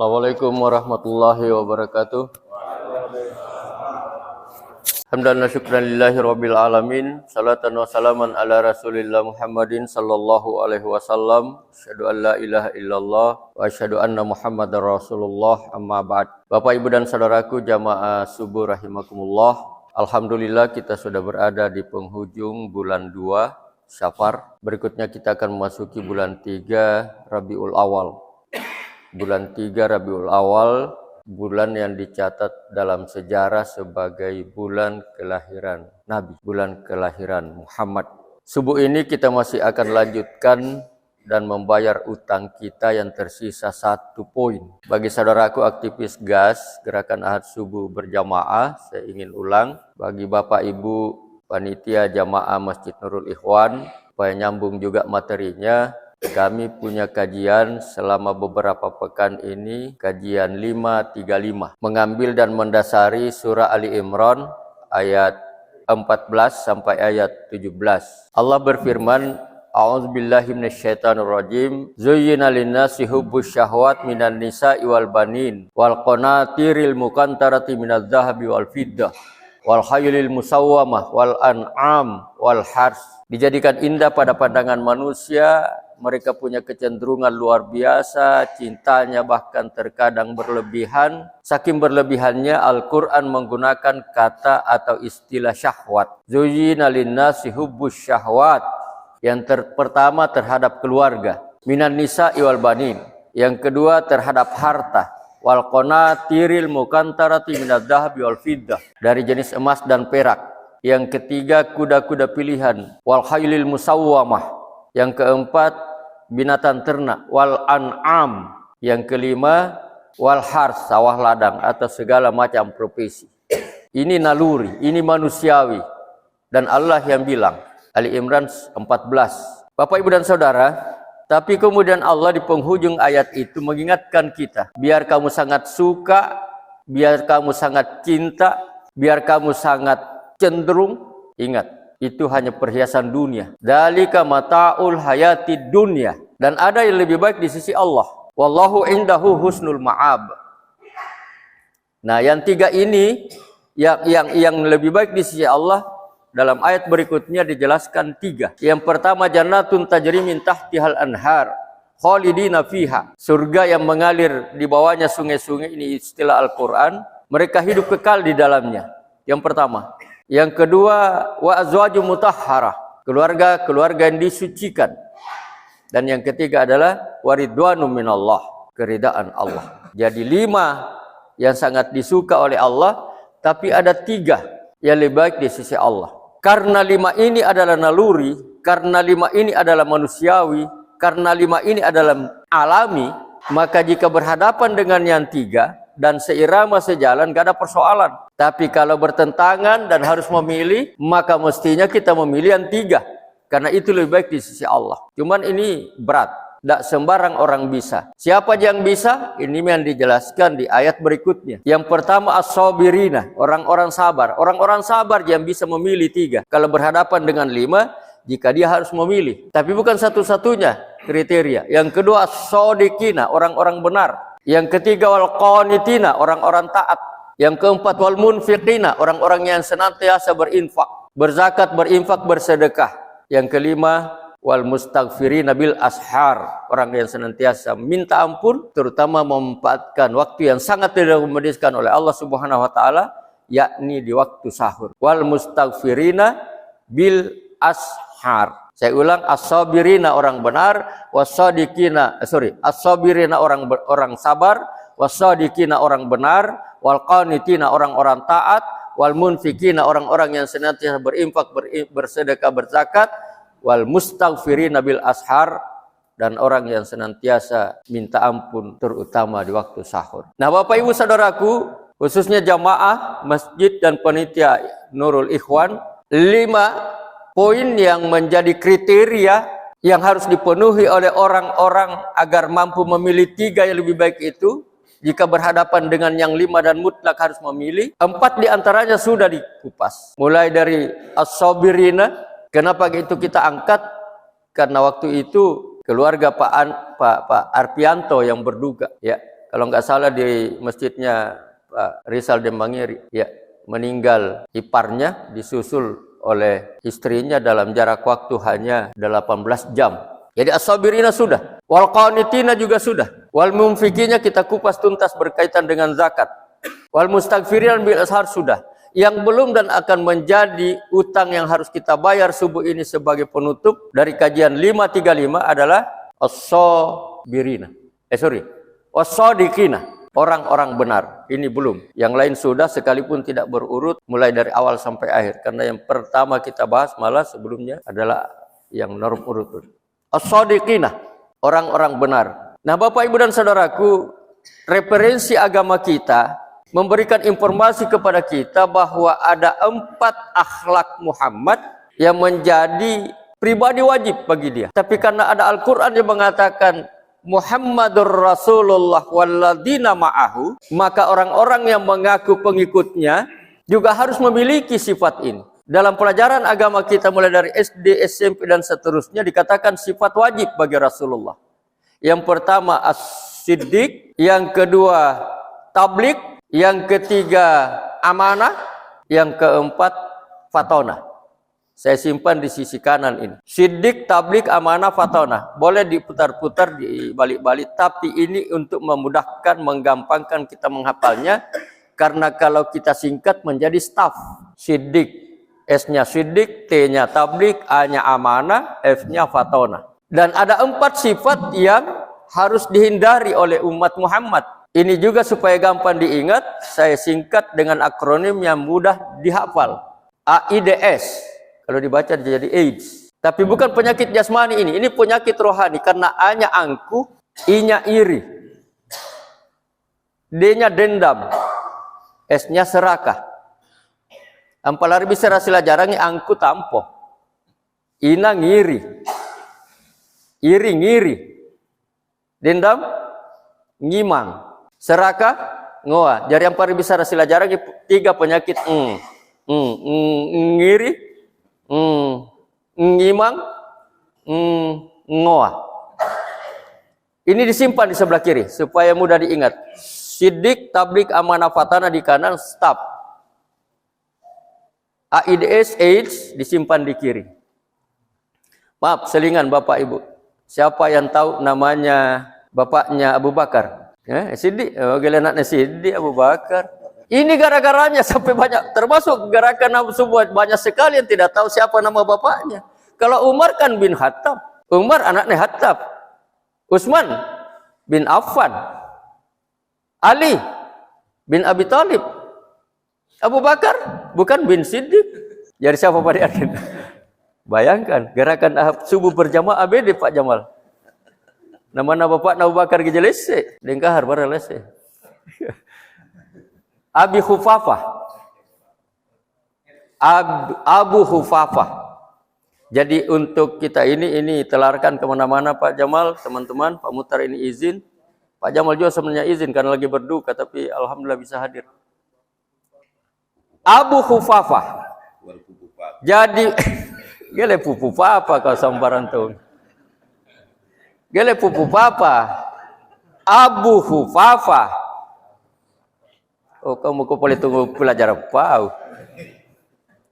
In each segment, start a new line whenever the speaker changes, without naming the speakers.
Assalamualaikum warahmatullahi wabarakatuh. Hamdan wa syukran lillahi rabbil alamin. Salatan wa salaman ala rasulillah Muhammadin sallallahu alaihi wasallam. Asyhadu an la ilaha illallah wa asyhadu anna Muhammadar Rasulullah, amma ba'd. Bapak, Ibu dan saudaraku jamaah subuh rahimakumullah. Alhamdulillah kita sudah berada di penghujung bulan 2 Syafar. Berikutnya kita akan memasuki bulan 3 Rabiul Awal. Bulan 3 Rabiul Awal, bulan yang dicatat dalam sejarah sebagai bulan kelahiran Nabi, bulan kelahiran Muhammad. Subuh ini kita masih akan lanjutkan dan membayar utang kita yang tersisa 1 poin. Bagi saudaraku aktivis GAS, Gerakan Ahad Subuh Berjamaah, saya ingin ulang. Bagi Bapak Ibu panitia jamaah Masjid Nurul Ikhwan, supaya nyambung juga materinya, kami punya kajian selama beberapa pekan ini, kajian 535, mengambil dan mendasari surah Ali Imran ayat 14 sampai ayat 17. Allah berfirman, A'udzubillahi minasyaitonirrajim. Zuyyina lin-nasi hubbus syahwat minan nisa'i wal banin wal qanatiril muqantarati minadz-dzahabi wal fiddah wal khaylil musawwamah wal an'am wal hars. Dijadikan indah pada pandangan manusia. Mereka punya kecenderungan luar biasa, cintanya bahkan terkadang berlebihan. Saking berlebihannya Al-Quran menggunakan kata atau istilah syahwat. Zuyyina linnasi hubbus syahwat. Yang pertama terhadap keluarga. Minan nisa'i wal banin. Yang kedua terhadap harta. Wal qanatiril muqantarati minadz-dzahabi wal fiddah. Dari jenis emas dan perak. Yang ketiga kuda-kuda pilihan. Wal khaylil musawwamah. Yang keempat binatang ternak, wal an'am. Yang kelima wal hars, sawah ladang atau segala macam profesi. Ini naluri, ini manusiawi, dan Allah yang bilang. Ali Imran 14. Bapak, Ibu dan saudara, tapi kemudian Allah di penghujung ayat itu mengingatkan kita, biar kamu sangat suka, biar kamu sangat cinta, biar kamu sangat cenderung, ingat, itu hanya perhiasan dunia. Dzalika mata'ul hayatid dunya. Dan ada yang lebih baik di sisi Allah. Wallahu indahu husnul ma'ab. Nah, yang 3 ini yang lebih baik di sisi Allah, dalam ayat berikutnya dijelaskan 3. Yang pertama, jannatun tajri min tahtihal anhar khalidina fiha. Surga yang mengalir di bawahnya sungai-sungai, ini istilah Al-Qur'an. Mereka hidup kekal di dalamnya. Yang pertama. Yang kedua, wa azwaju mutahharah, keluarga yang disucikan. Dan yang ketiga adalah waridwanu minallah, keridaan Allah. Jadi 5 yang sangat disuka oleh Allah, tapi ada 3 yang lebih baik di sisi Allah. Karena 5 ini adalah naluri, karena 5 ini adalah manusiawi, karena 5 ini adalah alami, maka jika berhadapan dengan yang 3 dan seirama sejalan, gak ada persoalan. Tapi kalau bertentangan dan harus memilih, maka mestinya kita memilih yang 3. Karena itu lebih baik di sisi Allah. Cuman ini berat. Tidak sembarang orang bisa. Siapa yang bisa? Ini yang dijelaskan di ayat berikutnya. Yang pertama as-sabirina, orang-orang sabar. Orang-orang sabar yang bisa memilih 3. Kalau berhadapan dengan 5, jika dia harus memilih. Tapi bukan satu-satunya kriteria. Yang kedua as-shadiqina, orang-orang benar. Yang ketiga wal qanitina, orang-orang taat. Yang keempat wal munfiqina, orang-orang yang senantiasa berinfak, berzakat, berinfak, bersedekah. Yang kelima wal mustaghfirina bil ashar, orang yang senantiasa minta ampun, terutama memanfaatkan waktu yang sangat direkomendasikan oleh Allah Subhanahu wa taala, yakni di waktu sahur. Wal mustaghfirina bil ashar. Saya ulang, as-sabirina orang benar, as-sabirina orang sabar, was-sadiqina orang benar, wal qanitina orang-orang taat, wal munfikina orang-orang yang senantiasa berinfak, bersedekah, berzakat, wal mustaghfirina bil ashar, dan orang yang senantiasa minta ampun terutama di waktu sahur. Nah, Bapak Ibu saudaraku, khususnya jamaah masjid dan panitia Nurul Ikhwan, 5 poin yang menjadi kriteria yang harus dipenuhi oleh orang-orang agar mampu memilih 3 yang lebih baik itu. Jika berhadapan dengan yang 5 dan mutlak harus memilih, 4 diantaranya sudah dikupas. Mulai dari as-sabirina. Kenapa itu kita angkat? Karena waktu itu keluarga Pak Arpianto yang berduka, ya, kalau nggak salah di masjidnya Pak Rizal Dembangiri, ya, meninggal iparnya disusul oleh istrinya dalam jarak waktu hanya 18 jam. Jadi as-sabirina sudah, wal qanitina juga sudah, wal mumfikinya kita kupas tuntas berkaitan dengan zakat, wal mustaghfirin bil ashar sudah. Yang belum dan akan menjadi utang yang harus kita bayar subuh ini sebagai penutup dari kajian 535 adalah as-sabirina. As-sadiqina, orang-orang benar. Ini belum. Yang lain sudah sekalipun tidak berurut mulai dari awal sampai akhir. Karena yang pertama kita bahas malah sebelumnya adalah yang norm urut. As-sadiqina, orang-orang benar. Nah, Bapak, Ibu dan Saudaraku, referensi agama kita memberikan informasi kepada kita bahwa ada 4 akhlak Muhammad yang menjadi pribadi wajib bagi dia. Tapi karena ada Al-Quran yang mengatakan Muhammadur Rasulullah walladzina ma'ahu, maka orang-orang yang mengaku pengikutnya juga harus memiliki sifat ini. Dalam pelajaran agama kita mulai dari SD, SMP dan seterusnya dikatakan sifat wajib bagi Rasulullah. Yang pertama as-siddiq, yang kedua tabligh, yang ketiga amanah, yang keempat fatona. Saya simpan di sisi kanan ini. Siddiq, tabligh, amanah, fatona. Boleh diputar-putar, dibalik-balik, tapi ini untuk memudahkan, menggampangkan kita menghafalnya. Karena kalau kita singkat menjadi staff. Siddiq, S-nya siddiq, T-nya tabligh, A-nya amanah, F-nya fatona. Dan ada 4 sifat yang harus dihindari oleh umat Muhammad. Ini juga supaya gampang diingat, saya singkat dengan akronim yang mudah dihafal. AIDS. Kalau dibaca jadi AIDS. Tapi bukan penyakit jasmani ini penyakit rohani. Karena A-nya angkuh, I-nya iri, D-nya dendam, S-nya serakah. Ampalar bisa rasila jarangi angku tampo. Ina ngiri. Iri ngiri. Dendam ngimang. Serakah ngoa. Jadi yang paling bisa rasila jarangi 3 penyakit. Ngiri, ngimang, ngoa. Ini disimpan di sebelah kiri supaya mudah diingat. Siddiq, tabligh, amanah, fatana di kanan, stop. AIDS, AIDS disimpan di kiri. Maaf, selingan Bapak Ibu. Siapa yang tahu namanya bapaknya Abu Bakar? Siddiq, anaknya Siddiq Abu Bakar. Ini gara-garanya sampai banyak, termasuk gerakan Abu Subuh banyak sekali yang tidak tahu siapa nama bapaknya. Kalau Umar kan bin Khattab, Umar anaknya Khattab. Utsman bin Affan, Ali bin Abi Thalib. Abu Bakar bukan bin Siddiq. Jadi siapa Pak Diakin? Bayangkan gerakan subuh berjamaah ABD Pak Jamal. Nama bapak Abu Bakar gejelese, dengkahar baralese. Abi Hufafah. Abu Hufafah. Jadi untuk kita ini telarkan kemana-mana Pak Jamal, teman-teman. Pak Mutar ini izin. Pak Jamal juga sebenarnya izin karena lagi berduka, tapi alhamdulillah bisa hadir. Abu Hufafah. Jadi gele pupu papa kau sambaran tuh. Gele pupu papa. Abu Hufafah. Oh, kamu kok boleh tunggu pelajaran pau.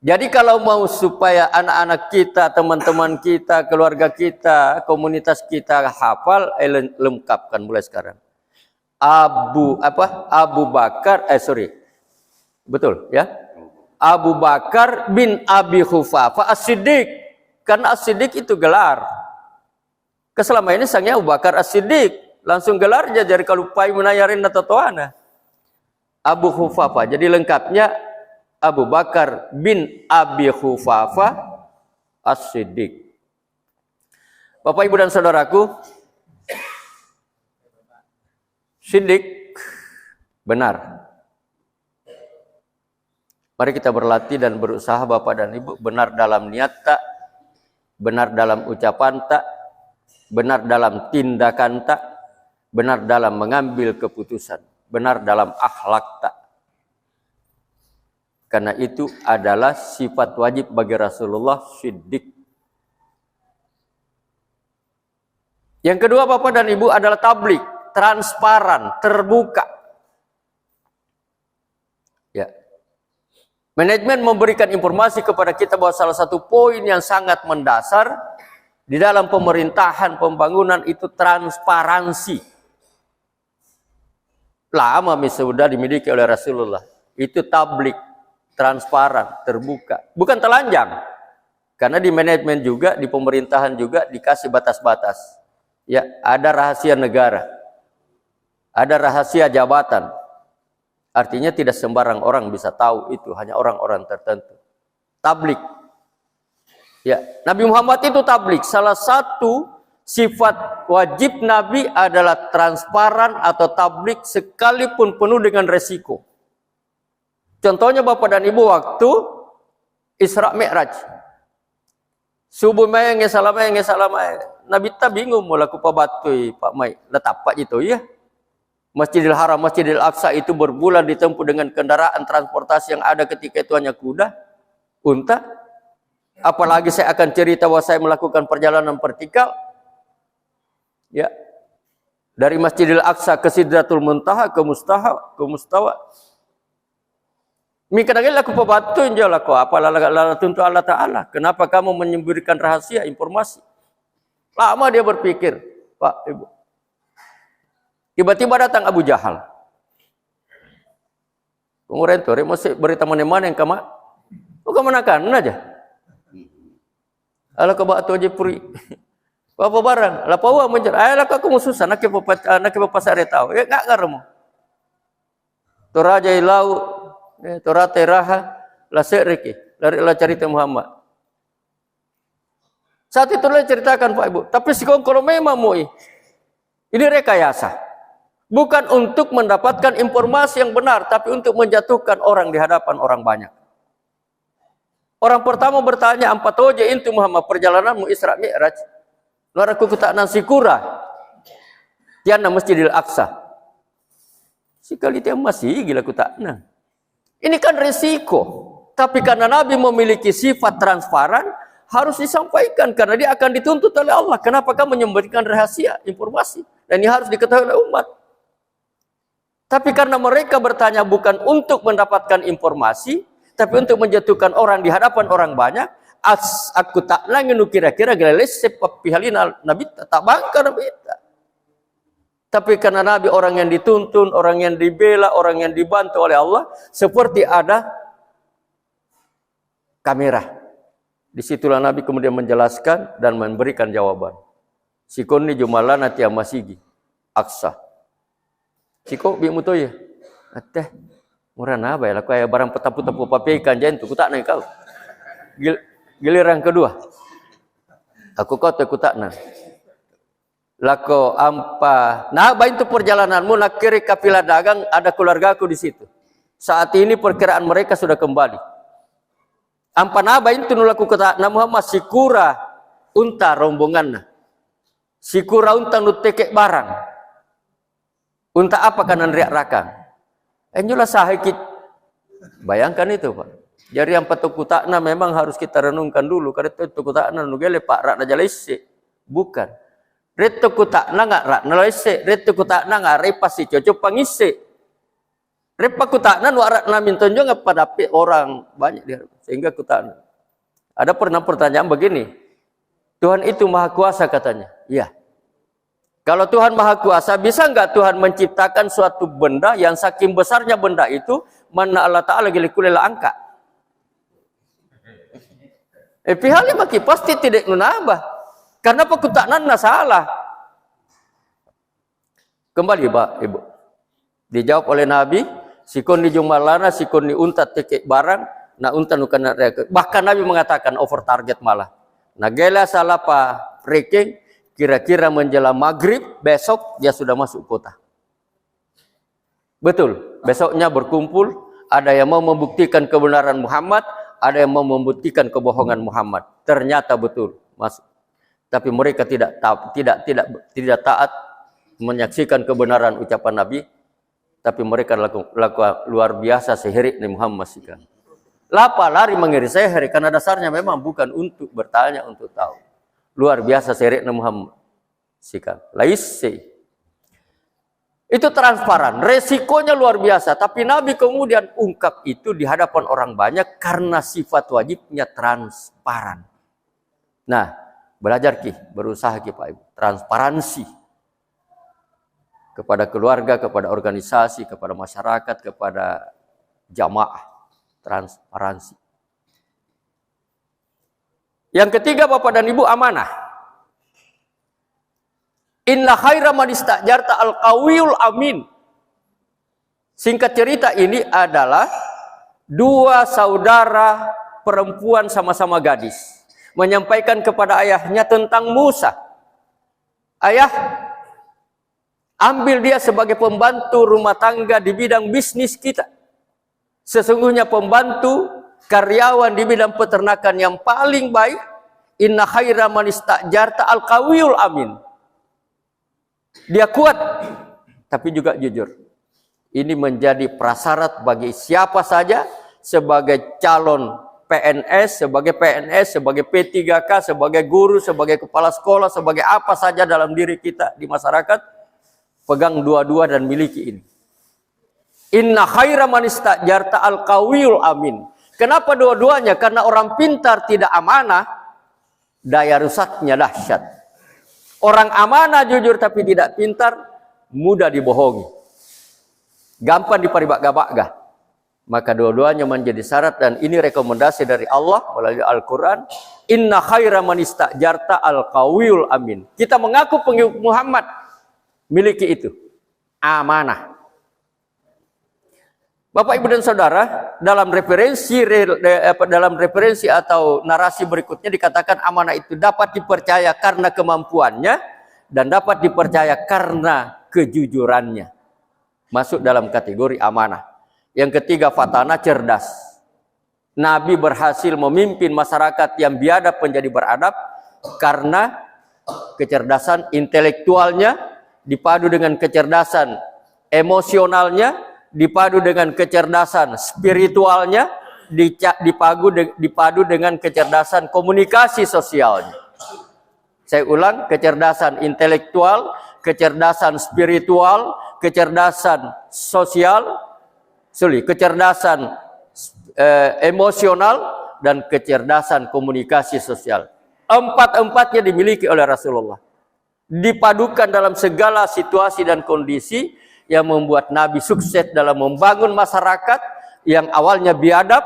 Jadi kalau mau supaya anak-anak kita, teman-teman kita, keluarga kita, komunitas kita hafal, lengkapkan mulai sekarang. Abu Bakar, betul ya? Abu Bakar bin Abi Hufafah As-Siddiq. Karena As-Siddiq itu gelar. Keselama ini sangnya Abu Bakar As-Siddiq. Langsung gelarnya jadi kalau pai menayarin atau toana. Abu Hufafah. Jadi lengkapnya Abu Bakar bin Abi Hufafah As-Siddiq. Bapak, Ibu dan Saudaraku, Siddiq benar. Mari kita berlatih dan berusaha Bapak dan Ibu benar dalam niat tak, benar dalam ucapan tak, benar dalam tindakan tak, benar dalam mengambil keputusan, benar dalam akhlak tak. Karena itu adalah sifat wajib bagi Rasulullah Siddiq. Yang kedua Bapak dan Ibu adalah tabligh. transparan, terbuka. Ya. Manajemen memberikan informasi kepada kita bahwa salah satu poin yang sangat mendasar di dalam pemerintahan pembangunan itu transparansi. Lama sudah dimiliki oleh Rasulullah. Itu tablik, transparan, terbuka. Bukan telanjang. Karena di manajemen juga, di pemerintahan juga dikasih batas-batas. Ya, ada rahasia negara. Ada rahasia jabatan. Artinya tidak sembarang orang bisa tahu itu, hanya orang-orang tertentu. Tablik. Ya, Nabi Muhammad itu tablik. Salah satu sifat wajib Nabi adalah transparan atau tablik sekalipun penuh dengan resiko. Contohnya Bapak dan Ibu waktu Isra Mi'raj. Subuh mayang salamai. Nabi tak bingung mau laku pabatui Pak Mai. Letap Pak itu ya. Masjidil Haram, Masjidil Aqsa itu berbulan ditempuh dengan kendaraan transportasi yang ada ketika itu hanya kuda, unta. Apalagi saya akan cerita bahwa saya melakukan perjalanan vertikal. Ya. Dari Masjidil Aqsa ke Sidratul Muntaha ke Mustawa. Mi kadang aku pebatu injal aku apalah tuntu Allah Taala. Kenapa kamu menyembunyikan rahasia informasi? Lama dia berpikir, Pak Ibu. Tiba-tiba datang Abu Jahal. Kemudian tuh, masih berita mana yang kamu? Oh kamu nakan aja. Ala ke batu aja puri. Apa barang? Lah pawa menjer. Ayolah aku mususan nak pasar tahu. Ya enggak garemu. Toraja ilau Torate raha la seriki la cerita Muhammad. Saat itu lah ceritakan Pak Ibu. Tapi kalau memang ini rekayasa. Bukan untuk mendapatkan informasi yang benar, tapi untuk menjatuhkan orang di hadapan orang banyak. Orang pertama bertanya, "Ampat oje intu Muhammad perjalananmu Isra Mi'raj?" Laraku ketaknan sikura. Tiana Masjidil Aqsa. Sekali dia masih gila kutaknan. Ini kan risiko. Tapi karena Nabi memiliki sifat transparan, harus disampaikan. Karena dia akan dituntut oleh Allah. Kenapa kamu menyembunyikan rahasia, informasi? Dan ini harus diketahui oleh umat. Tapi karena mereka bertanya bukan untuk mendapatkan informasi, tapi untuk menjatuhkan orang di hadapan orang banyak, aku tak lagi kira-kira geles sepapihalina Nabi tak bangka Nabi tak. Tapi karena Nabi orang yang dituntun, orang yang dibela, orang yang dibantu oleh Allah, seperti ada kamera. Disitulah Nabi kemudian menjelaskan dan memberikan jawaban. Sikoni jumalana tiang masigi, aksa. Siko bimuto ya, ateh murah naba ya, laku ayah barang petapu-tapu papaikan jangan tu kutak naik kau. Giliran kedua, aku kau tu kutak naik. Lako ampa, nah baik itu perjalananmu nak kiri kapilah dagang ada keluargaku di situ. Saat ini perkiraan mereka sudah kembali. Ampa nah baik itu nulaku kata nama Muhammad sikura unta rombonganna. Sikura unta nutekek barang. Unta apa kanan riak rakan? Enjola sahikit. Bayangkan itu Pak. Jadi yang petuk kutakna memang harus kita renungkan dulu. Karena itu kutakna nugele Pak rak najalese. Bukan. Reto kutak na nga rak nalaise, reto kutak na nga repa si cocok pangisi. Repa kutak na nuarat namin tonjo nga padapi orang banyak dia. Sehingga kutak na. Ada pernah pertanyaan begini. Tuhan itu maha kuasa katanya. Iya. Kalau Tuhan maha kuasa, bisa enggak Tuhan menciptakan suatu benda yang saking besarnya benda itu, mana Allah Ta'ala gilikulela angka. Pihalnya maki pasti tidak nunabah. Karena pekutanan salah. Kembali Pak Ibu. Dijawab oleh Nabi, sikon di jumalana, sikon di unta tekek barang, na unta nukan bahkan Nabi mengatakan over target malah. Nagela salah Pak Reking, kira-kira menjelang maghrib besok dia sudah masuk kota. Betul. Besoknya berkumpul, ada yang mau membuktikan kebenaran Muhammad, ada yang mau membuktikan kebohongan Muhammad. Ternyata betul masuk. Tapi mereka tidak taat menyaksikan kebenaran ucapan Nabi, tapi mereka laku luar biasa seherik Nabi Muhammad sikan. Lapa lari mengiri seherik karena dasarnya memang bukan untuk bertanya untuk tahu. Luar biasa seherik Nabi Muhammad sikan. Laisi. Itu transparan, resikonya luar biasa. Tapi Nabi kemudian ungkap itu di hadapan orang banyak karena sifat wajibnya transparan. Nah, belajar berusaha Pak Ibu, transparansi kepada keluarga, kepada organisasi, kepada masyarakat, kepada jamaah, transparansi. Yang ketiga Bapak dan Ibu, amanah. Inna khaira man istajarta al-qawiyul amin. Singkat cerita, ini adalah dua saudara perempuan sama-sama gadis menyampaikan kepada ayahnya tentang Musa. Ayah, ambil dia sebagai pembantu rumah tangga di bidang bisnis kita. Sesungguhnya pembantu karyawan di bidang peternakan yang paling baik, inna khaira man istajarta al-qawiyul amin. Dia kuat, tapi juga jujur. Ini menjadi prasyarat bagi siapa saja sebagai calon PNS, sebagai P3K, sebagai guru, sebagai kepala sekolah, sebagai apa saja dalam diri kita di masyarakat, pegang dua-dua dan miliki ini. Inna khaira man istajarta al-qawiyul amin. Kenapa dua-duanya? Karena orang pintar tidak amanah, daya rusaknya dahsyat. Orang amanah jujur tapi tidak pintar, mudah dibohongi. Gampang diparibak-gabak. Maka dua-duanya menjadi syarat, dan ini rekomendasi dari Allah melalui Al-Quran. Inna khaira man istajarta al-qawiyul amin. Kita mengaku pengikut Muhammad, miliki itu. Amanah. Bapak, Ibu, dan Saudara, dalam referensi atau narasi berikutnya dikatakan amanah itu dapat dipercaya karena kemampuannya dan dapat dipercaya karena kejujurannya. Masuk dalam kategori amanah. Yang ketiga, fatana, cerdas. Nabi berhasil memimpin masyarakat yang biadab menjadi beradab karena kecerdasan intelektualnya dipadu dengan kecerdasan emosionalnya, dipadu dengan kecerdasan spiritualnya, dipadu dengan kecerdasan komunikasi sosialnya. Saya ulang, kecerdasan intelektual, kecerdasan spiritual, kecerdasan sosial, kecerdasan emosional, dan kecerdasan komunikasi sosial. Empat-empatnya dimiliki oleh Rasulullah. Dipadukan dalam segala situasi dan kondisi yang membuat Nabi sukses dalam membangun masyarakat yang awalnya biadab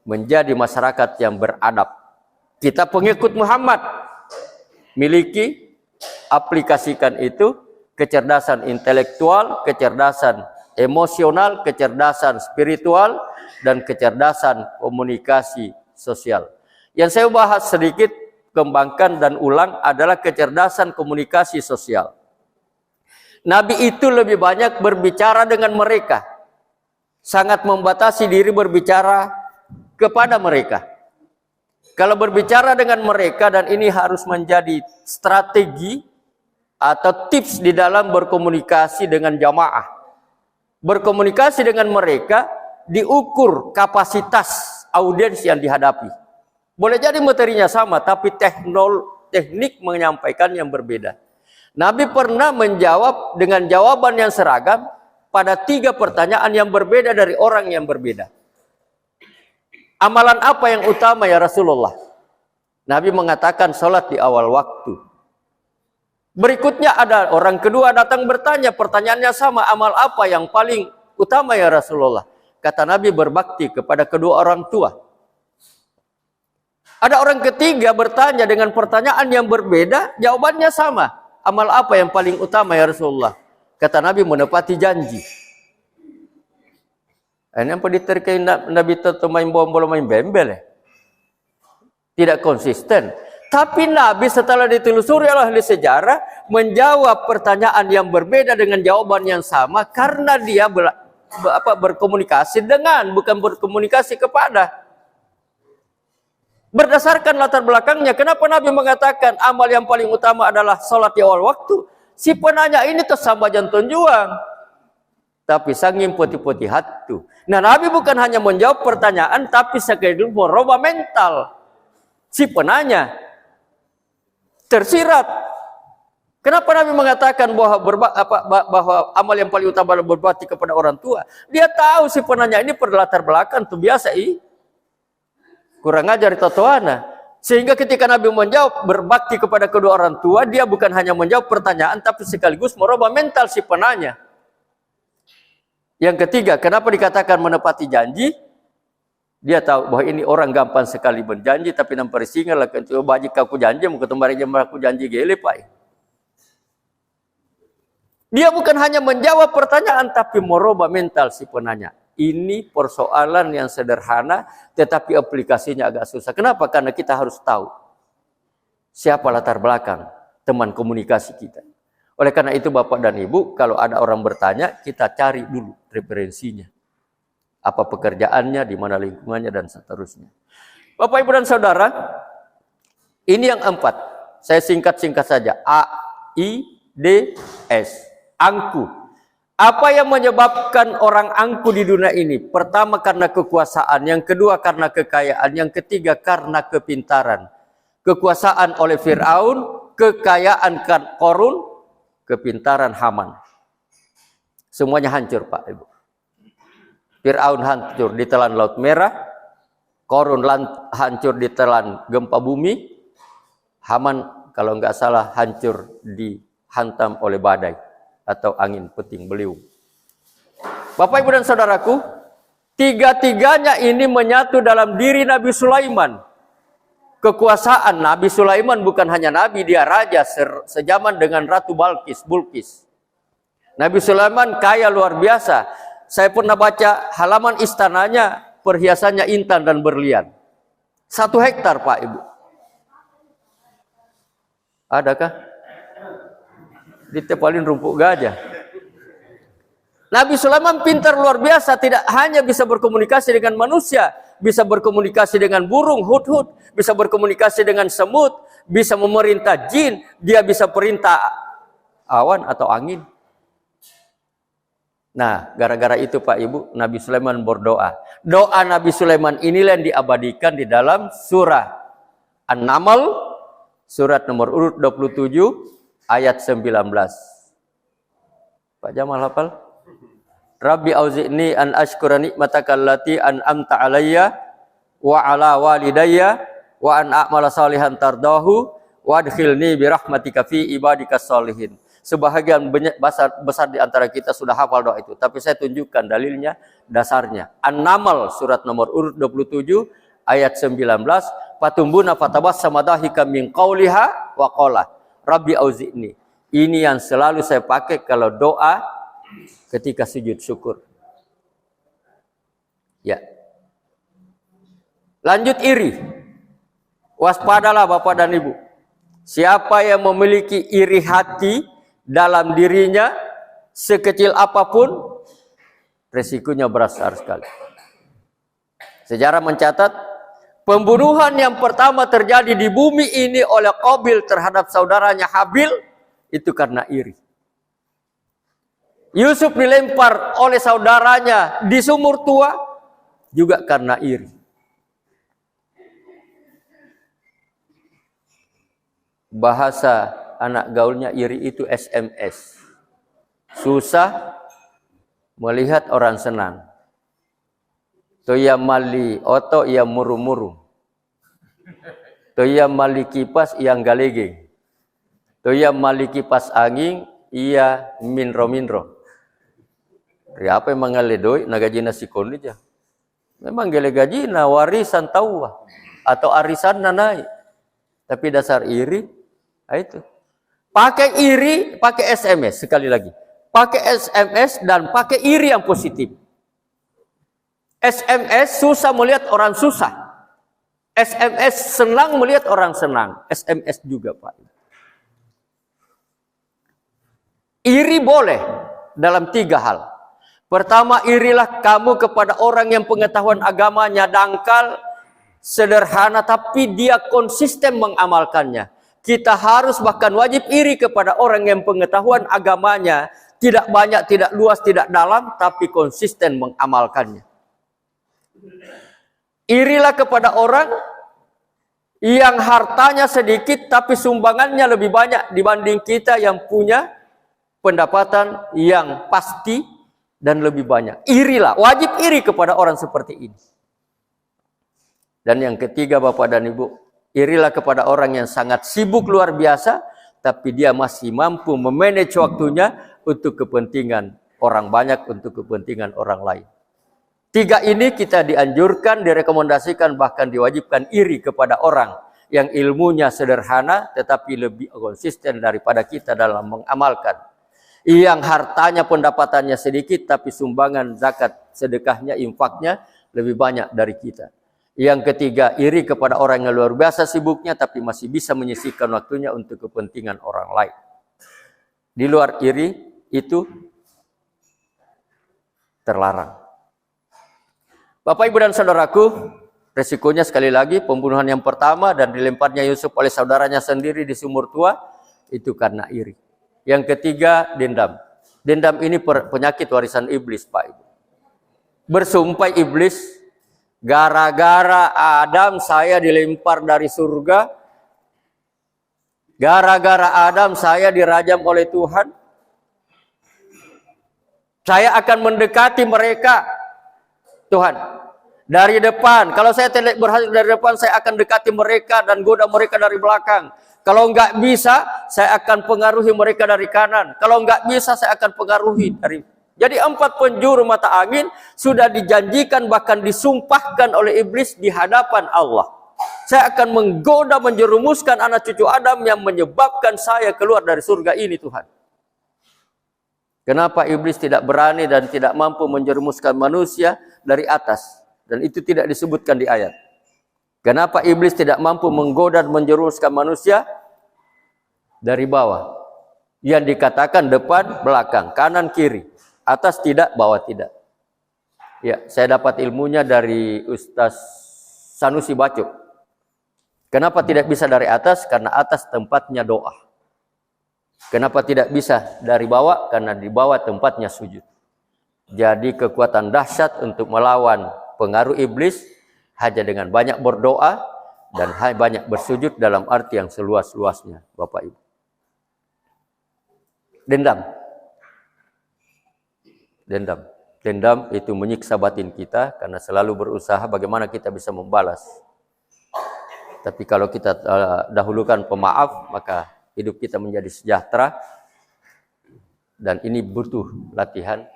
menjadi masyarakat yang beradab. Kita pengikut Muhammad miliki, aplikasikan itu, kecerdasan intelektual, kecerdasan emosional, kecerdasan spiritual, dan kecerdasan komunikasi sosial. Yang saya bahas sedikit, kembangkan dan ulang adalah kecerdasan komunikasi sosial. Nabi itu lebih banyak berbicara dengan mereka. Sangat membatasi diri berbicara kepada mereka. Kalau berbicara dengan mereka, dan ini harus menjadi strategi atau tips di dalam berkomunikasi dengan jamaah. Berkomunikasi dengan mereka diukur kapasitas audiens yang dihadapi. Boleh jadi materinya sama, tapi teknik menyampaikan yang berbeda. Nabi pernah menjawab dengan jawaban yang seragam pada 3 pertanyaan yang berbeda dari orang yang berbeda. Amalan apa yang utama ya Rasulullah? Nabi mengatakan salat di awal waktu. Berikutnya ada orang kedua datang bertanya, pertanyaannya sama, amal apa yang paling utama ya Rasulullah? Kata Nabi, berbakti kepada kedua orang tua. Ada orang ketiga bertanya dengan pertanyaan yang berbeda, jawabannya sama. Amal apa yang paling utama ya Rasulullah? Kata Nabi, menepati janji. Ini apa diterkai Nabi itu main bombol, main bembel ya? Tidak konsisten. Tapi Nabi setelah ditelusuri oleh ahli sejarah menjawab pertanyaan yang berbeda dengan jawaban yang sama karena dia berkomunikasi dengan, bukan berkomunikasi kepada. Berdasarkan latar belakangnya, kenapa Nabi mengatakan amal yang paling utama adalah salat di awal waktu? Si penanya ini tersambah jantung juang. Tapi sanging putih-putih hati. Nah, Nabi bukan hanya menjawab pertanyaan, tapi sekaligus merubah mental si penanya. Tersirat. Kenapa Nabi mengatakan bahwa amal yang paling utama adalah berbakti kepada orang tua? Dia tahu si penanya ini berlatar belakang tuh biasa kurang ajar totoana. Sehingga ketika Nabi menjawab berbakti kepada kedua orang tua, dia bukan hanya menjawab pertanyaan tapi sekaligus merubah mental si penanya. Yang ketiga, kenapa dikatakan menepati janji? Dia tahu bahwa ini orang gampang sekali berjanji, tapi nampari singa lah. Coba jika aku janji, mau ketemu aku janji gele pak. Dia bukan hanya menjawab pertanyaan, tapi merubah mental si penanya. Ini persoalan yang sederhana, tetapi aplikasinya agak susah. Kenapa? Karena kita harus tahu siapa latar belakang teman komunikasi kita. Oleh karena itu Bapak dan Ibu, kalau ada orang bertanya, kita cari dulu referensinya. Apa pekerjaannya, di mana lingkungannya, dan seterusnya. Bapak, Ibu, dan Saudara, ini yang 4. Saya singkat-singkat saja. AIDS. Angku. Apa yang menyebabkan orang angku di dunia ini? Pertama karena kekuasaan. Yang kedua karena kekayaan. Yang ketiga karena kepintaran. Kekuasaan oleh Fir'aun. Kekayaan Korun. Kepintaran Haman. Semuanya hancur Pak Ibu. Fir'aun hancur ditelan Laut Merah, Korun hancur ditelan gempa bumi, Haman kalau nggak salah hancur dihantam oleh badai atau angin puting beliung. Bapak, Ibu, dan Saudaraku, tiga-tiganya ini menyatu dalam diri Nabi Sulaiman. Kekuasaan Nabi Sulaiman bukan hanya nabi, dia raja sejaman dengan Ratu Bulqis. Nabi Sulaiman kaya luar biasa. Saya pernah baca halaman istananya, perhiasannya intan dan berlian. 1 hektar Pak Ibu. Adakah? Ditepalin rumput gajah. Nabi Sulaiman pintar luar biasa, tidak hanya bisa berkomunikasi dengan manusia, bisa berkomunikasi dengan burung, hudhud, bisa berkomunikasi dengan semut, bisa memerintah jin, dia bisa perintah awan atau angin. Nah, gara-gara itu Pak Ibu, Nabi Sulaiman berdoa. Doa Nabi Sulaiman inilah yang diabadikan di dalam surah An-Naml, surat nomor urut 27, ayat 19. Pak Jamal hafal? Rabbi auzi'ni an ashkura ni'mataka allati an'amta alayya wa ala walidayya wa an a'mala salihan tardahu wa adkhilni birahmatika fi ibadikas sholihin. Sebahagian besar di antara kita sudah hafal doa itu. Tapi saya tunjukkan dalilnya, dasarnya. An-Naml surat nomor urut 27 ayat 19. Fatumbuna fatabassama dahika min qauliha wa qala Rabbi auzi'ni. Ini yang selalu saya pakai kalau doa ketika sujud syukur. Ya. Lanjut iri. Waspadalah Bapak dan Ibu. Siapa yang memiliki iri hati dalam dirinya, sekecil apapun, resikonya besar sekali. Sejarah mencatat, pembunuhan yang pertama terjadi di bumi ini oleh Qabil terhadap saudaranya Habil, itu karena iri. Yusuf dilempar oleh saudaranya di sumur tua, juga karena iri. Bahasa anak gaulnya iri itu SMS. Susah melihat orang senang. Toya mali oto ia muru-muru. Toya mali kipas yang galege. Toya mali kipas angin ia minro-minro. Apa yang mengaledoi nagajina sikon aja. Memang gele-gajina warisan tauwa atau arisan nanai. Tapi dasar iri itu. Pakai iri, pakai SMS sekali lagi. Pakai SMS dan pakai iri yang positif. SMS susah melihat orang susah. SMS senang melihat orang senang. SMS juga Pak. Iri boleh dalam 3 hal. Pertama, irilah kamu kepada orang yang pengetahuan agamanya dangkal, sederhana, tapi dia konsisten mengamalkannya. Kita harus bahkan wajib iri kepada orang yang pengetahuan agamanya tidak banyak, tidak luas, tidak dalam, tapi konsisten mengamalkannya. Irilah kepada orang Yang hartanya sedikit tapi sumbangannya lebih banyak dibanding kita yang punya pendapatan yang pasti dan lebih banyak. Irilah, wajib iri kepada orang seperti ini. Dan yang ketiga Bapak dan Ibu, irilah kepada orang yang sangat sibuk luar biasa, tapi dia masih mampu memanage waktunya untuk kepentingan orang banyak, untuk kepentingan orang lain. Tiga ini kita dianjurkan, direkomendasikan, bahkan diwajibkan iri kepada orang yang ilmunya sederhana, tetapi lebih konsisten daripada kita dalam mengamalkan. Yang hartanya, pendapatannya sedikit, tapi sumbangan, zakat, sedekahnya, infaknya lebih banyak dari kita. Yang ketiga, iri kepada orang yang luar biasa sibuknya, tapi masih bisa menyisihkan waktunya untuk kepentingan orang lain. Di luar iri, itu terlarang. Bapak, Ibu, dan Saudaraku, resikonya sekali lagi, pembunuhan yang pertama dan dilemparnya Yusuf oleh saudaranya sendiri di sumur tua, itu karena iri. Yang ketiga, dendam. Dendam ini penyakit warisan iblis, Pak Ibu. Bersumpah iblis, gara-gara Adam saya dilempar dari surga, gara-gara Adam saya dirajam oleh Tuhan, saya akan mendekati mereka, Tuhan, dari depan. Kalau saya tidak berhasil dari depan, saya akan dekati mereka dan goda mereka dari belakang. Kalau enggak bisa, saya akan pengaruhi mereka dari kanan. Kalau enggak bisa, saya akan pengaruhi dari... Jadi 4 penjuru mata angin sudah dijanjikan, bahkan disumpahkan oleh iblis di hadapan Allah. Saya akan menggoda, menjerumuskan anak cucu Adam yang menyebabkan saya keluar dari surga ini, Tuhan. Kenapa iblis tidak berani dan tidak mampu menjerumuskan manusia dari atas? Dan itu tidak disebutkan di ayat. Kenapa iblis tidak mampu menggoda dan menjerumuskan manusia dari bawah? Yang dikatakan depan, belakang, kanan, kiri. Atas tidak, bawah tidak. Ya, saya dapat ilmunya dari Ustaz Sanusi Bacok. Kenapa tidak bisa dari atas? Karena atas tempatnya doa. Kenapa tidak bisa dari bawah? Karena di bawah tempatnya sujud. Jadi kekuatan dahsyat untuk melawan pengaruh iblis hanya dengan banyak berdoa dan banyak bersujud dalam arti yang seluas-luasnya, Bapak Ibu. Dendam. Dendam. Dendam itu menyiksa batin kita karena selalu berusaha bagaimana kita bisa membalas. Tapi kalau kita dahulukan pemaaf, maka hidup kita menjadi sejahtera. Dan ini butuh latihan,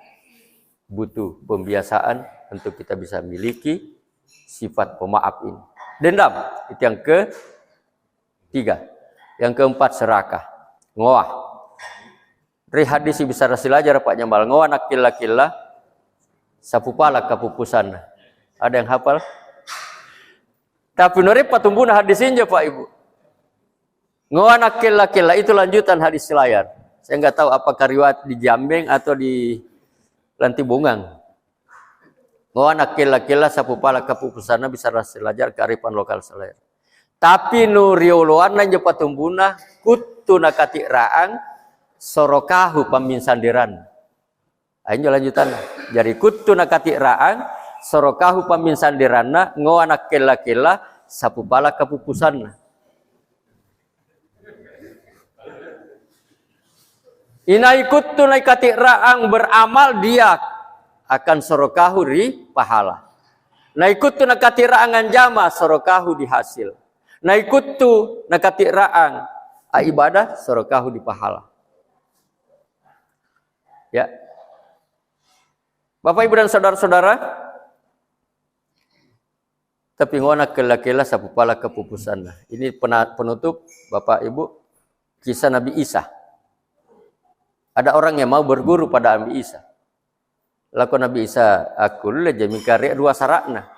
butuh pembiasaan untuk kita bisa miliki sifat pemaaf ini. Dendam, itu yang ketiga. Yang keempat, serakah, ngoah. Dari hadis bisa rasilajar Pak Nyambal, ngoah nakil-lakillah, sapupala kapupusan. Ada yang hafal? Tapi nurip patumbuh hadis inja Pak Ibu. Ngoah nakil-lakillah itu lanjutan hadis selayar. Saya nggak tahu apakah riwayat di Jambeng atau di Lantibungang. Ngoah nakil-lakillah, sapupala kapupusana bisa rasilajar kearifan lokal selayar. Tapi nuriuluan nanja patumbuna kutu nakati raang sorokahu paminsandiran. Ayo lanjutan. Jadi kutu nakati raang sorokahu paminsandiranna ngoa nakela-kela sapupala kapupusanna. Inai kutu nakati raang beramal dia akan sorokahu ri pahala. Naikutu nakati raangan jama sorokahu di hasil. Naikutu nakati raang ibadah sorokahu di pahala. Ya, Bapak Ibu dan saudara-saudara, tapi ngona kela-kela sapupala kepupusan. Ini penutup Bapak Ibu kisah Nabi Isa. Ada orang yang mau berguru pada Nabi Isa. Laku Nabi Isa, aku lule jami karya dua sarakna.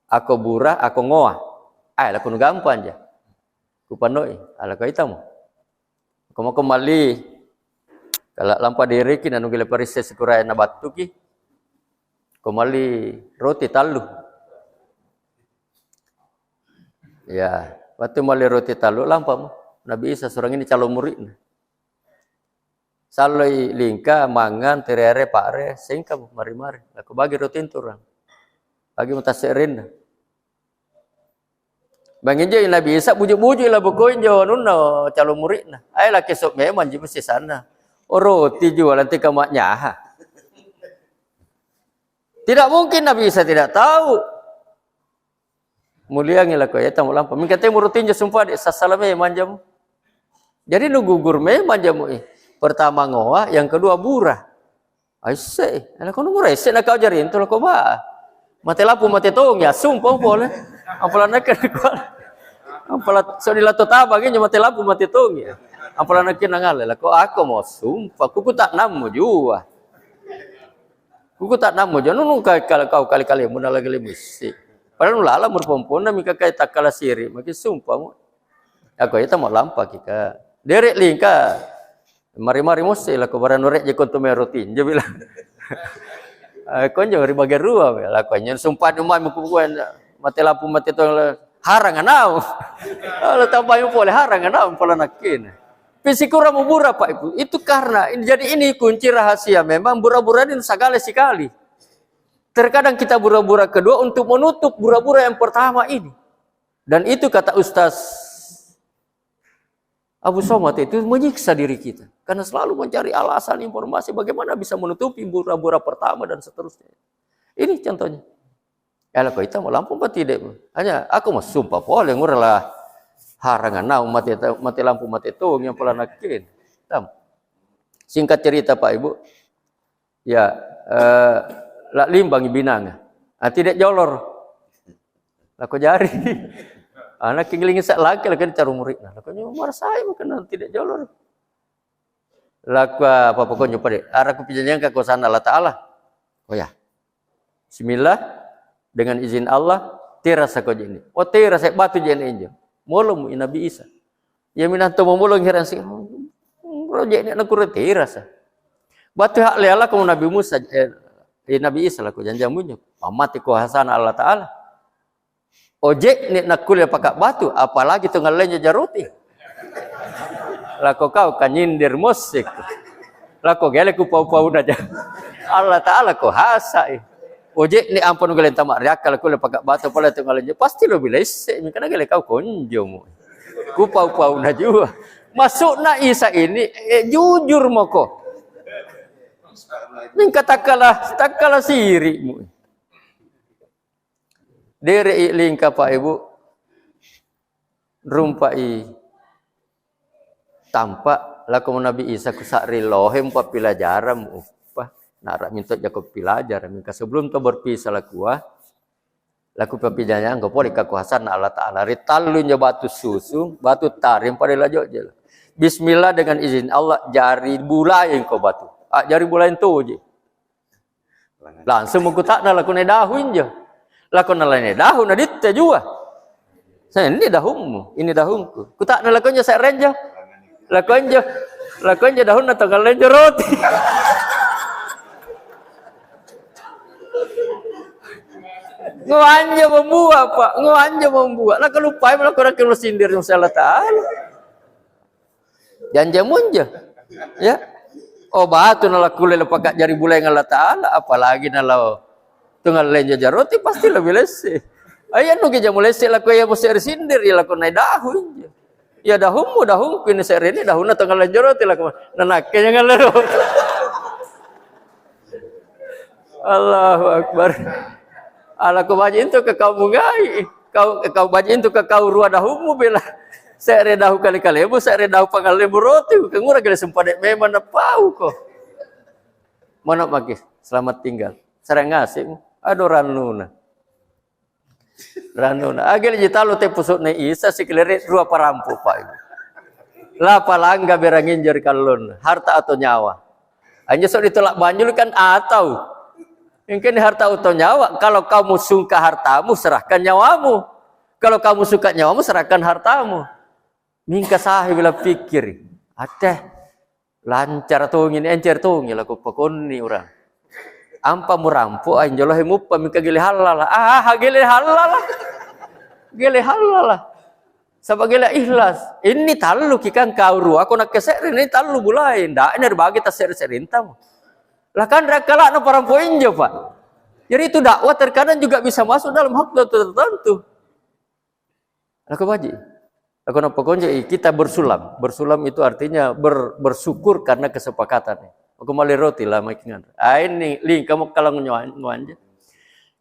Aku burah, aku ngoa. Laku nu gampang aja. Kupanoi, alaku itamu. Aku mau kembali. Kalau lampa diri anu gila paris sekuraya na batu ki kembali roti talu. Ya, waktu mali roti talu lampa mo. Nabi Isa seorang ini calon murid. Saloi lingka mangan terere pare singka mari-mari. Aku bagi roti turang. Bagi mutaserin. Bangin je Nabi Isa bujuk-bujuk lah bukuin je nuna calon murid nah. Ai lah kesok memang je mesti sana. Oh roti jual nanti kamaknya. Tidak mungkin Nabi Isa tidak tahu. Mulia ngilah ko ya tamu lampa. Min kata murutin je sumpah di sasalame manjam. Jadi nu gugur memang jamu pertama ngoa, yang kedua burah. Aise, ana kono murah ise nak kau jarin tu ko ba. Mati lampu mati tong ya sumpah boleh. Ampala nak ko. Ampala so dilato tabang nya mati lampu mati tong ya. Ampala nak nangale lah ko aku mau sumpah kuku tak namu jua. Kuku tak namu jua nu kalau kau kali-kali mun lagi lemisi. Padahal lala murpompona mika kai takala siri, maki sumpah mu. Aku eta mau lampa kita. Derek lingka. Mari-mari mesti lah ko barang norek je kontume rutin je bilang. Kon je ri bagian rua lah ko nyen sumpah umai mukuan mati lampu mati tong harang anau. Kalau tambah yo boleh harang anau pola nakin. Pisikura mubura Pak Ibu. Itu karena jadi ini kunci rahasia memang bura-bura ini segala sekali. Terkadang kita bura-bura kedua untuk menutup bura-bura yang pertama ini. Dan itu kata Ustaz Abu Somad itu menyiksa diri kita. Karena selalu mencari alasan informasi bagaimana bisa menutupi bura-bura pertama dan seterusnya. Ini contohnya. Kalau kita mau lampu mati tidak. Hanya aku mau sumpah boleh ngurlah harangan nau mati lampu mati tuh yang pola nakin. Singkat cerita Pak Ibu. Ya, lak limbang binang. Tidak jolor. Aku jari. Anak kengling sak laki lah kan caru murid nah. Lakunya umar saya makan tidak jolor. Laku apa pokoknya pada arah kupijannya ke kosan Allah Taala. Oh ya. Bismillah dengan izin Allah terasa kau ini. Oh terasa batu jen enjo. Molom Nabi Isa. Ya minanto memolong heran sih. Projek ini anak kurang terasa. Batu hak leala kau Nabi Musa Nabi Isa laku janjamunya. Pamati kuasaan Allah Taala. Ojek ni nak kuliah pakai batu, apalagi tu ngalenya jaruti. Lako kau kan nyindir musik. Lako gele ku pau-pau aja. Allah Taala ko hasai. Ojek ni ampun gelen tamak riak kalau kuliah pakai batu pala tu ngalenya pasti lo bila isse mikana gele kau konjomu. Ku pau-pau najua. Masuk na Isa ini jujur moko. Ning katakanlah sirimu. Derek lingka Pak Ibu rumpai tampak laku Nabi Isa kusakri lohem pa pilajaran upah nak minta jago pilajar minta sebelum tu berpisah laku papijanya engkau boleh kekuasaan Allah Taala ritalunya batu susu batu tarim pada lajok je. Bismillah dengan izin Allah jari bulai engkau batu. Jari bulai tu je. Langsung aku tak nak laku daun je. Lakon lainnya dahun adit jua. Saya ini dahunmu, ini dahunku. Ku tak lakonnya saya renja. Lakonnya dahun atau lainnya roti. Nguanja membuat Pak, nguanja membuat. Lah kalau lupa melakukan kalau sindir Allah Taala. Janjamun je. Ya. Oh batu nalakule lepakat jari bulai Allah Taala apalagi nalau tunggal lenja jaroti pasti lebih lesi. Ayah nu keja mulesi laku ya mesti sindir ya laku naik dahun. Ya dahunmu dahun kini seri ini dahun tunggal lenja roti laku nanaknya ngalero. Allahu Akbar. Ala ku baji itu ke kau mungai. Kau baji itu ke kau ruah dahunmu bela. Seri dahu kali-kali bu seri dahu pangalembu roti. Kengura gila sempadek memang napau kok. Mana maki selamat tinggal. Serang ngasih. Aduh ranuna. Agil jitalu te pusuk ne Isa siklerit dua parampu Pak Ibu. La palangga berangin jari kalon, harta atau nyawa. Hanya sok ditolak banjul kan atau. Mungkin harta atau nyawa, kalau kamu suka hartamu serahkan nyawamu. Kalau kamu suka nyawamu serahkan hartamu. Mingka sahih bila pikir. Ateh lancar tungin encer tungin laku pakonni orang. Ampa murampu anjolo hemu pamika gile halal. Gile halal. Gile halal. Sabab gile ikhlas. Ini talu kikan kau ru aku nak keser ini talu bulai. Ndak ini bagi tas ser-serintam. Lah kan rakala na parampu injo Pak. Jadi itu dakwah terkadang juga bisa masuk dalam hak tertentu. Aku baji. Aku nak pokoknya kita bersulam. Bersulam itu artinya bersyukur karena kesepakatan. Aku malah roti lah makin. Ini link kamu kalau nguanja.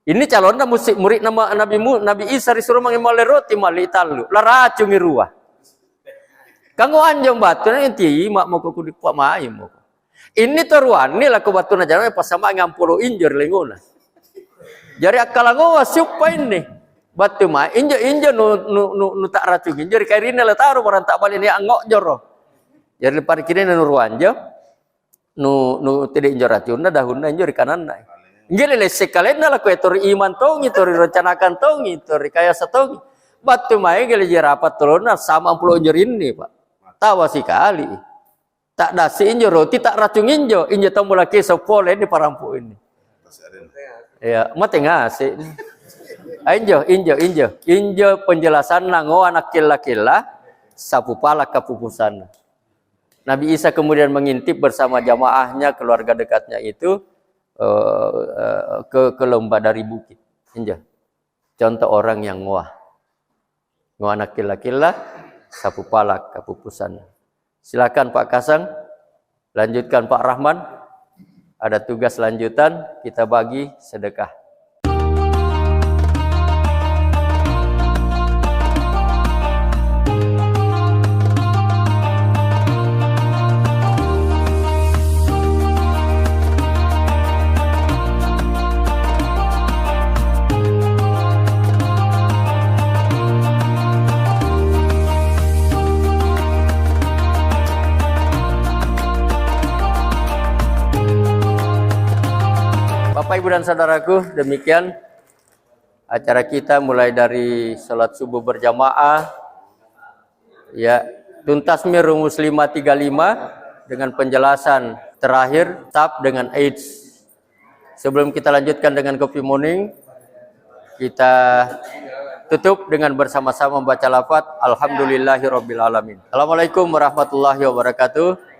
Ini calonnya murid nama Nabi Isa disuruh mengimal roti mali talu. Lara cungi ruah. Kanggo anjong batu nanti mak mau kudu pak mai mau. Ini teruan ni lah batu na jalan pas sama 60 injur lengona. Jadi akalango wasup ini. Batu mah injo nu tak racun injo kairina la taruh barang tak balik ni angok joro. Jadi par kini nu ruanja nu tidak injo racunna dahunna injo di kanan na. Injo le sekalena la ko tori iman tongi tori rencanakan tongi tori kaya satongi. Batu mah gele rapat telona sama 60 injo ini Pak. Tawa sekali. Tak dasi injo roti tak racun injo tombol laki sopole ini parampu ini. Ya, mate ngasih. Injo penjelasan nango anak kila sapu pala kapupusan. Nabi Isa kemudian mengintip bersama jamaahnya, keluarga dekatnya itu ke lembah dari bukit. Injo. Contoh orang yang ngoah anak kila sapu pala kapupusan. Silakan Pak Kasang, lanjutkan Pak Rahman. Ada tugas lanjutan, kita bagi sedekah. Bapak, Ibu, dan saudaraku, demikian acara kita mulai dari salat subuh berjamaah, ya, tuntas rumus 535 dengan penjelasan terakhir tab dengan AIDS. Sebelum kita lanjutkan dengan coffee morning, kita tutup dengan bersama-sama membaca lafaz Alhamdulillahirabbil alamin. Assalamualaikum warahmatullahi wabarakatuh.